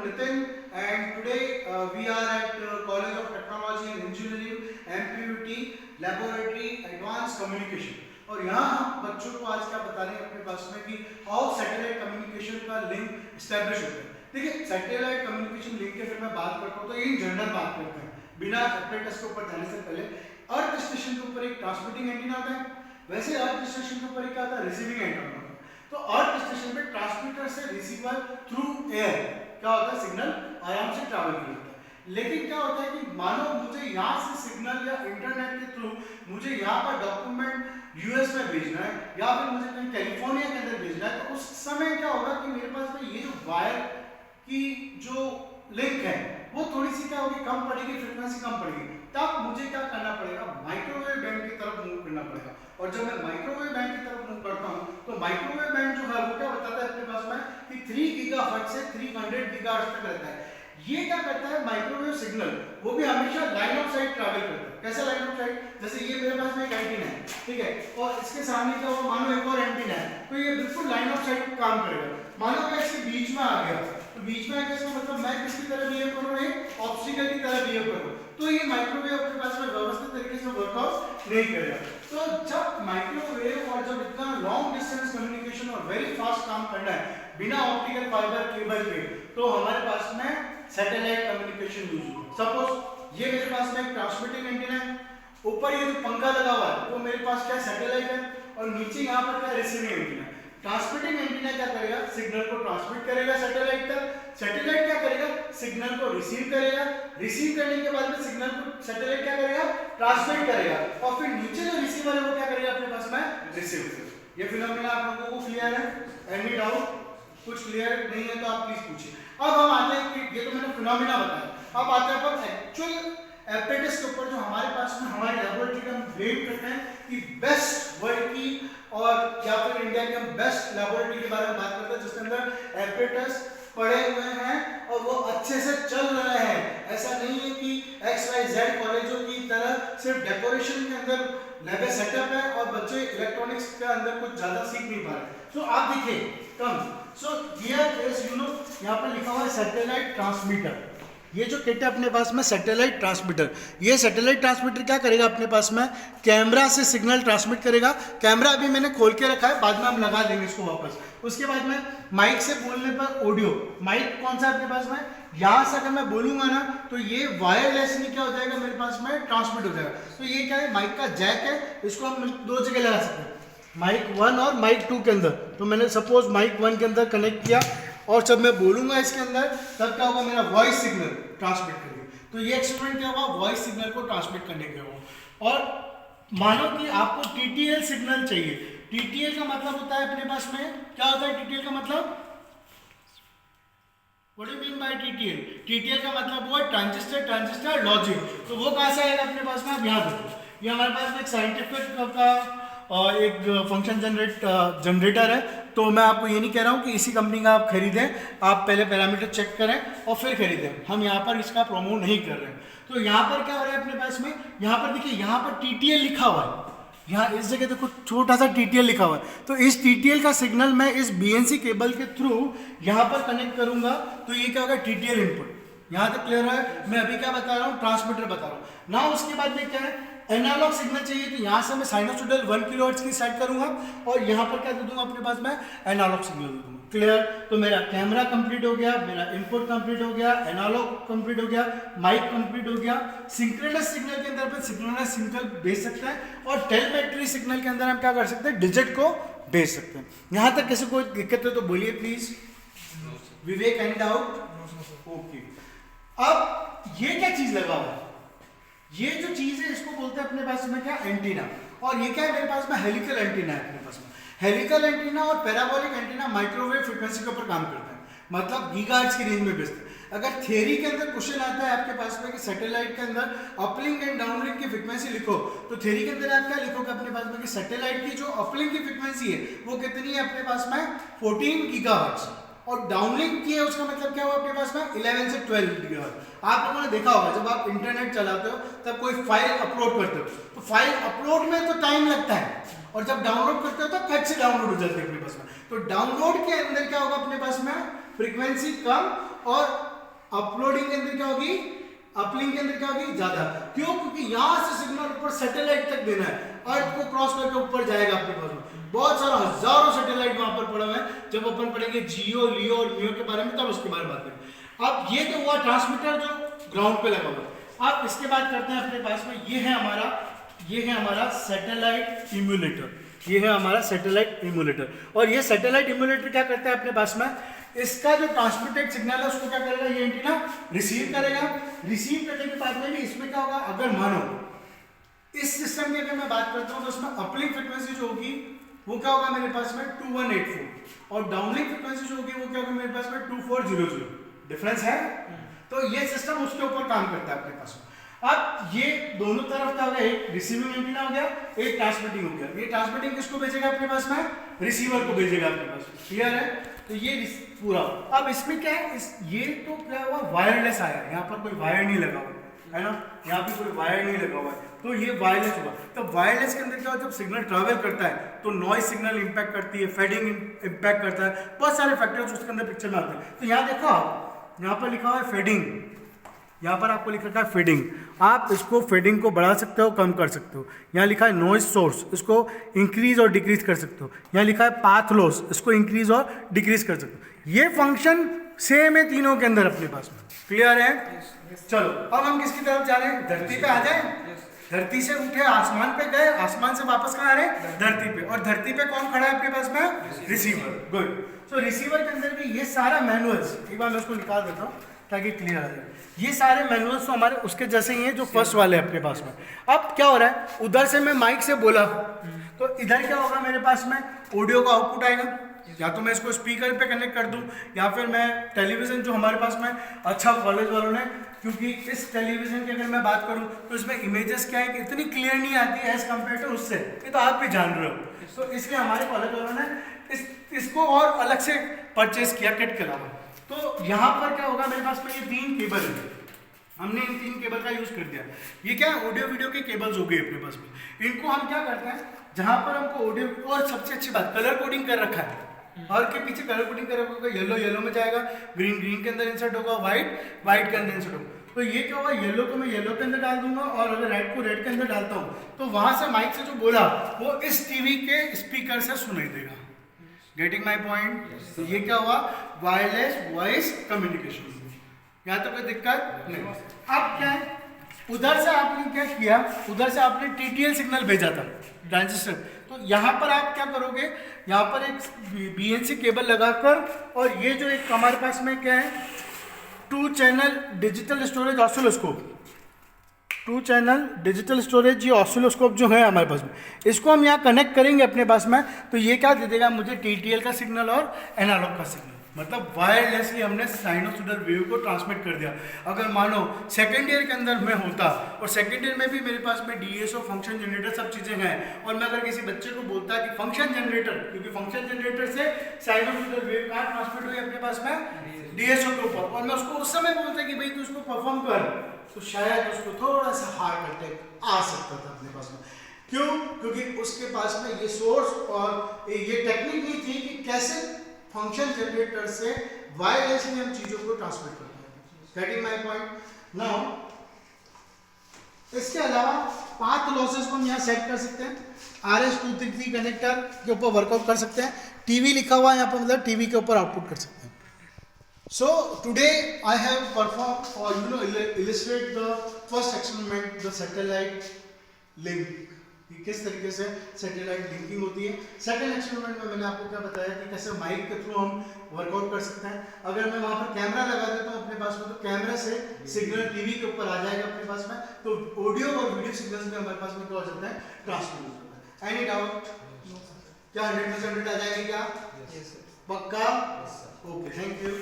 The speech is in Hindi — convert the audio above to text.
Nitin, and today we are at College of Technology and Engineering, MPUT Laboratory Advanced Communication. और यहाँ हम बच्चों को आज क्या बता रहे हैं अपने पास में कि हाउ सैटेलाइट कम्युनिकेशन का लिंक एस्टेब्लिश होता है। देखिए सैटेलाइट कम्युनिकेशन लिंक के फिर मैं बात करता हूँ तो इन जनरल बात करते हैं बिना एपरेटस के ऊपर जाने से पहले। अर्थ स्टेशन के ऊपर एक ट्रांसमिटिंग एंटीना आता है, वैसे अर्थ स्टेशन के ऊपर एक क्या आता है, रिसीविंग एंटीना होता है। तो अर्थ स्टेशन पे ट्रांसमीटर से रिसीवर थ्रू एयर क्या होता है, सिग्नल आराम से ट्रैवल करता है। लेकिन क्या होता है कि मानो मुझे यहाँ से सिग्नल या इंटरनेट के थ्रू मुझे यहाँ पर डॉक्यूमेंट यूएस में भेजना है या फिर मुझे कहीं कैलिफोर्निया के अंदर भेजना है, तो उस समय क्या होगा कि मेरे पास में ये जो वायर की जो लिंक है वो थोड़ी सी क्या होगी, कम पड़ेगी, फ्रीक्वेंसी कम पड़ेगी। तब मुझे क्या करना पड़ेगा, माइक्रोवेव बैंड की तरफ मूव करना पड़ेगा। और जब मैं माइक्रोवेव बैंड की तरफ मूव करता हूँ तो माइक्रोवेव बैंड जो है वो क्या बताता है अपने पास में कि 3 गीगाहर्ट्ज से 300 गीगाहर्ट्ज तक रहता है। ये क्या करता है, माइक्रोवेव सिग्नल वो भी हमेशा लाइन ऑफ साइट ट्रैवल करता है। कैसे लाइन ऑफ साइट, जैसे ये मेरे पास में एक एंटीना है, ठीक है, और इसके सामने क्या होगा, मानो एक और एंटीना है, तो ये बिल्कुल लाइन ऑफ साइट काम करेगा। मानो मैं इसके बीच में आ गया, तो बीच में आके इसका मतलब मैं किसकी तरह बिहेव कर रहा हूँ, एक ऑब्स्टिकल की तरह बिहेव कर रहा हूँ, तो ये माइक्रोवेव अपने पास में व्यवस्थित तरीके से वर्कआउट नहीं करेगा। तो जब माइक्रोवेव और जब इतना लॉन्ग डिस्टेंस कम्युनिकेशन और वेरी फास्ट काम करना है बिना ऑप्टिकल फाइबर केबल के, तो हमारे पास में सैटेलाइट कम्युनिकेशन यूज होगा। सपोज ये मेरे पास में एक ट्रांसमिटिंग एंटीना है, ऊपर ये जो पंखा लगा हुआ है वो मेरे पास क्या सैटेलाइट है, और नीचे यहाँ पर क्या रिसीविंग एंटीना है। ट्रांसमिटिंग एंटीना क्या करेगा, सिग्नल को ट्रांसमिट करेगा सैटेलाइट तक, सैटेलाइट क्या करेगा, सिग्नल को रिसीव करेगा, रिसीव करने के बाद में सिग्नल को सैटेलाइट क्या करेगा, ट्रांसमिट करेगा, और फिर नीचे जो रिसीवर है वो क्या करेगा, अपने पास में रिसीव करेगा। ये फिनोमेना आप लोगों को क्लियर है? एनी डाउट, कुछ क्लियर नहीं है तो आप प्लीज पूछिए। अब हम आते हैं कि ये तो मैंने फिनोमेना बताया, अब आते हैं पर एक्चुअल एपरेटस के ऊपर जो हमारे पास में हमारी लेबोरेटरी में ब्लेम करते हैं कि बेस्ट वर्ल्ड की और या फिर इंडिया की हम बेस्ट लेबोरेटरी के बारे में बात करते हैं जिसके अंदर एपरेटस पड़े हुए हैं और वो अच्छे से चल रहे हैं। ऐसा नहीं है कि XYZ कॉलेजों की तरह सिर्फ डेकोरेशन के अंदर लगे सेटअप है और बच्चे इलेक्ट्रॉनिक्स के अंदर कुछ ज्यादा सीख नहीं पा रहे। सो आप देखिए come, so here is you know यहाँ पर लिखा हुआ है सैटेलाइट ट्रांसमीटर। ये जो किट है अपने पास में सैटेलाइट ट्रांसमीटर, ये सैटेलाइट ट्रांसमीटर क्या करेगा, अपने पास में कैमरा से सिग्नल ट्रांसमिट करेगा। कैमरा अभी मैंने खोल के रखा है, बाद में हम लगा देंगे इसको वापस। उसके बाद में माइक से बोलने पर ऑडियो, माइक कौन सा अपने पास में, यहाँ से अगर मैं बोलूंगा ना तो ये वायरलेसली क्या हो जाएगा, मेरे पास में ट्रांसमिट हो जाएगा। तो ये क्या है, माइक का जैक है, इसको हम 2 जगह लगा सकते हैं, माइक 1 और माइक 2 के अंदर। तो मैंने सपोज माइक 1 के अंदर कनेक्ट किया और जब मैं बोलूंगा इसके अंदर तब क्या होगा, मेरा वॉइस सिग्नल ट्रांसमिट करेगा। तो ये एक्सपेरिमेंट क्या होगा, वॉइस सिग्नल को ट्रांसमिट करने के होगा। और मानो कि आपको TTL सिग्नल चाहिए। TTL का मतलब होता है अपने पास में क्या होता है, TTL का मतलब what do you mean by TTL? TTL का मतलब हुआ ट्रांजिस्टर लॉजिक। तो वो कहाँ से आएगा अपने पास में, आप यहाँ देखो, ये हमारे पास में एक साइंटिफिक का एक फंक्शन जनरेटर है। तो मैं आपको ये नहीं कह रहा हूँ कि इसी कंपनी का आप खरीदें, आप पहले पैरामीटर चेक करें और फिर खरीदें। हम यहाँ पर इसका प्रोमो नहीं कर रहे हैं। तो यहाँ पर क्या हो रहा है अपने पास में, यहाँ पर देखिए यहाँ पर TTL लिखा हुआ है, यहाँ इस जगह देखो छोटा सा TTL लिखा हुआ है। तो इस TTL का सिग्नल मैं इस BNC केबल के थ्रू यहाँ पर कनेक्ट करूंगा तो ये क्या होगा, TTL इनपुट। यहाँ तक क्लियर है? मैं अभी क्या बता रहा हूँ, ट्रांसमीटर बता रहा हूँ ना। उसके बाद में क्या है, एनालॉग सिग्नल चाहिए, तो यहाँ से मैं साइनोसॉइडल 1 किलोहर्ट्ज की सेट करूंगा और यहाँ पर क्या दे दूंगा, अपने पास में एनालॉग सिग्नल दे दूंगा। क्लियर? तो मेरा कैमरा कंप्लीट हो गया, मेरा इनपुट कंप्लीट हो गया, एनालॉग कंप्लीट हो गया, माइक कंप्लीट हो गया। सिंक्रोनस सिग्नल के अंदर पे सिंक्रोनस सिग्नल भेज सकते हैं और टेलीमेट्री सिग्नल के अंदर हम क्या कर सकते हैं, डिजिट को भेज सकते हैं। यहाँ तक किसी को दिक्कत है तो बोलिए please. Vivek, any doubt? Okay. अब ये क्या चीज लगा हुआ है, ये जो चीज है इसको बोलते हैं अपने पास में क्या, एंटीना। और ये क्या है, मेरे पास में हेलिकल एंटीना है अपने पास में। हेलिकल एंटीना और पैराबोलिक एंटीना माइक्रोवेव फ्रीक्वेंसी के ऊपर काम करते हैं, मतलब गीगाहर्ट्ज की रेंज में भेजते हैं। अगर थियरी के अंदर क्वेश्चन आता है आपके पास में कि सैटेलाइट के अंदर अपलिंक एंड डाउनलिंक की फ्रीक्वेंसी लिखो, तो थियरी के अंदर आप क्या लिखोगे अपने पास में कि सैटेलाइट की जो अपलिंक की फ्रीक्वेंसी है वो कितनी है अपने पास में, 14 गीगाहर्ट्ज, और डाउनलिंक की है उसका मतलब क्या हुआ अपने पास में, 11 से 12 गीगाहर्ट्ज। आप लोगों ने देखा होगा जब आप इंटरनेट चलाते हो तब कोई फाइल अपलोड करते हो तो फाइल अपलोड में तो टाइम लगता है, और जब डाउनलोड करते हो तो फट से डाउनलोड हो जाती है अपने पास में। तो डाउनलोड के अंदर क्या होगा अपने पास में, फ्रीक्वेंसी कम और अपलोडिंग के अंदर क्या होगी, अपलिंक के अंदर क्या होगी ज्यादा। क्यों? क्योंकि यहां से सिग्नल ऊपर सैटेलाइट तक देना है, अर्थ को क्रॉस करके ऊपर जाएगा आपके पास में। बहुत सारा हजारों सैटेलाइट वहां पर पड़ा हुआ है। जब अपन पढ़ेंगे जियो, लियो और मियो के बारे में तब उसके बारे में बात करेंगे। अब ये तो हुआ ट्रांसमीटर जो ग्राउंड पे लगा हुआ है। अब इसके बाद करते हैं अपने पास में, ये है हमारा सैटेलाइट इम्यूलेटर। ये है हमारा सैटेलाइट इम्यूलेटर। और ये सैटेलाइट इम्यूलेटर क्या करता है अपने पास में, इसका जो ट्रांसमिटेड सिग्नल है उसको क्या करेगा, ये एंटीना रिसीव करेगा। रिसीव करने के बाद में भी इसमें क्या होगा, अगर मानो इस सिस्टम की अगर मैं बात करता हूं तो इसमें अपलिंक फ्रीक्वेंसी जो होगी वो क्या होगा मेरे पास में 2184, और डाउनलिंक फ्रीक्वेंसी जो होगी वो क्या होगी मेरे पास में 2400। डिफरेंस है। तो ये सिस्टम उसके ऊपर काम करता है अपने पास में। अब ये दोनों तरफ क्या हो गया, एक रिसीविंग एंटीना हो गया, एक ट्रांसमिटिंग हो गया। ये ट्रांसमिटिंग किसको भेजेगा अपने पास में, रिसीवर को भेजेगा अपने पास में। क्लियर है? तो ये पूरा। अब इसमें क्या है, ये तो क्या हुआ, वायरलेस आया, यहाँ पर कोई वायर नहीं लगा हुआ है ना, यहाँ पे कोई वायर नहीं लगा हुआ है, तो ये वायरलेस हुआ। तो वायरलेस के अंदर क्या होता है, जब सिग्नल ट्रैवल करता है तो नॉइज सिग्नल इंपैक्ट करती है, फेडिंग इंपैक्ट करता है, बहुत सारे फैक्टर्स उसके अंदर पिक्चर में आते हैं। तो यहाँ देखो आप, यहाँ पर लिखा हुआ है फेडिंग, यहाँ पर आपको लिखा है फेडिंग। आप इसको फेडिंग को बढ़ा सकते हो, कम कर सकते हो। यहाँ लिखा है नॉइज सोर्स, इसको इंक्रीज और डिक्रीज कर सकते हो। यहाँ लिखा है पाथ लॉस, इसको इंक्रीज और डिक्रीज कर सकते हो। ये फंक्शन सेम है तीनों के अंदर अपने पास में। क्लियर है? चलो अब हम किसकी तरफ जा रहे हैं, धरती पे आ जाए। धरती से उठे आसमान पे गए, आसमान से वापस कहाँ आ रहे हैं, धरती पे। और धरती पे कौन खड़ा है आपके पास में, रिसीवर। गुड। सो रिसीवर के अंदर भी ये सारा मैनुअल्स, एक बार मैं उसको निकाल देता हूँ ताकि क्लियर आ जाए। ये सारे मैनुअल्स तो हमारे उसके जैसे ही हैं जो फर्स्ट वाले अपने पास में। अब क्या हो रहा है, उधर से मैं माइक से बोला तो इधर क्या होगा मेरे पास में, ऑडियो का आउटपुट आएगा। या तो मैं इसको स्पीकर पे कनेक्ट कर दूं, या फिर मैं टेलीविज़न जो हमारे पास में अच्छा कॉलेज वालों ने, क्योंकि इस टेलीविज़न की अगर मैं बात करूं तो इसमें इमेजेस क्या है कि इतनी क्लियर नहीं आती है एज कम्पेयर टू उससे, ये तो आप भी जान रहे हो। तो इसलिए हमारे कॉलेज वालों ने इसको और अलग से परचेज किया किट के अलावा। तो यहाँ पर क्या होगा, मेरे पास में ये 3 केबल है, हमने इन 3 केबल का यूज कर दिया। ये क्या है, ऑडियो वीडियो के केबल्स हो गए अपने पास में। इनको हम क्या करते हैं, जहाँ पर हमको ऑडियो, और सबसे अच्छी बात कलर कोडिंग कर रखा है, और के पीछे कलर कोडिंग कर रखा होगा। येलो येलो में जाएगा, ग्रीन ग्रीन के अंदर इंसर्ट होगा, व्हाइट व्हाइट के अंदर इंसर्ट होगा। तो ये क्या होगा, येलो को मैं येलो के अंदर डाल दूंगा, और अगर रेड को रेड के अंदर डालता हूँ तो वहां से माइक से जो बोला वो इस टीवी के स्पीकर से सुनाई देगा। Getting my point? तो ये क्या हुआ, वायरलेस वॉइस कम्युनिकेशन। यहाँ तो कोई दिक्कत नहीं। अब क्या है, उधर से आपने क्या किया, उधर से आपने TTL सिग्नल भेजा था, ट्रांजिस्टर। तो यहाँ पर आप क्या करोगे, यहाँ पर एक BNC केबल लगाकर, और ये जो एक हमारे पास में क्या है, 2 channel digital storage oscilloscope, 2 channel digital storage ये ऑसिलोस्कोप जो है हमारे पास में, इसको हम यहाँ कनेक्ट करेंगे अपने पास में। तो ये क्या दे देगा मुझे, TTL का सिग्नल और एनालॉग का सिग्नल। मतलब वायरलेसली हमने साइनोसॉइडल वेव को ट्रांसमिट कर दिया। अगर मानो सेकेंड ईयर के अंदर मैं होता, और सेकेंड ईयर में भी मेरे पास में DSO, फंक्शन जनरेटर सब चीज़ें हैं, और मैं अगर किसी बच्चे को बोलता कि फंक्शन जनरेटर, क्योंकि फंक्शन जनरेटर से साइनोसॉइडल वेव कहाँ ट्रांसमिट हुई अपने पास में, DSO के ऊपर, और मैं उसको उस समय बोलता कि भाई तू उसको परफॉर्म कर, तो शायद उसको थोड़ा सा हार्ड अटैक आ सकता था अपने पास में। क्यों? क्योंकि उसके पास में ये सोर्स और ये टेक्निक नहीं थी कि कैसे फंक्शन जनरेटर से वायरलेसली हम चीजों को ट्रांसमिट करते हैं। Getting my point? नाउ इसके अलावा पाथ लॉसेस को हम यहाँ सेट कर सकते हैं। RS-233 कनेक्टर के ऊपर वर्कआउट कर सकते हैं। टीवी लिखा हुआ है यहाँ पर, मतलब टीवी के ऊपर आउटपुट कर सकते हैं। So today I have performed or illustrate the first experiment, the satellite link. किस तरीके से सैटेलाइट लिंकिंग होती है। सेकंड एक्सपेरिमेंट में मैंने आपको क्या बताया कि कैसे माइक के थ्रू हम वर्कआउट कर सकते हैं। अगर मैं वहां पर कैमरा लगा देता हूँ अपने पास में, तो कैमरा से सिग्नल टीवी के ऊपर आ जाएगा अपने पास में, तो ऑडियो और वीडियो सिग्नल्स में हमारे पास में क्या हो जाता है, ट्रांसमिट हो जाता है। Any doubt? क्या 100% आ जाएगी क्या? पक्का? Okay, thank you.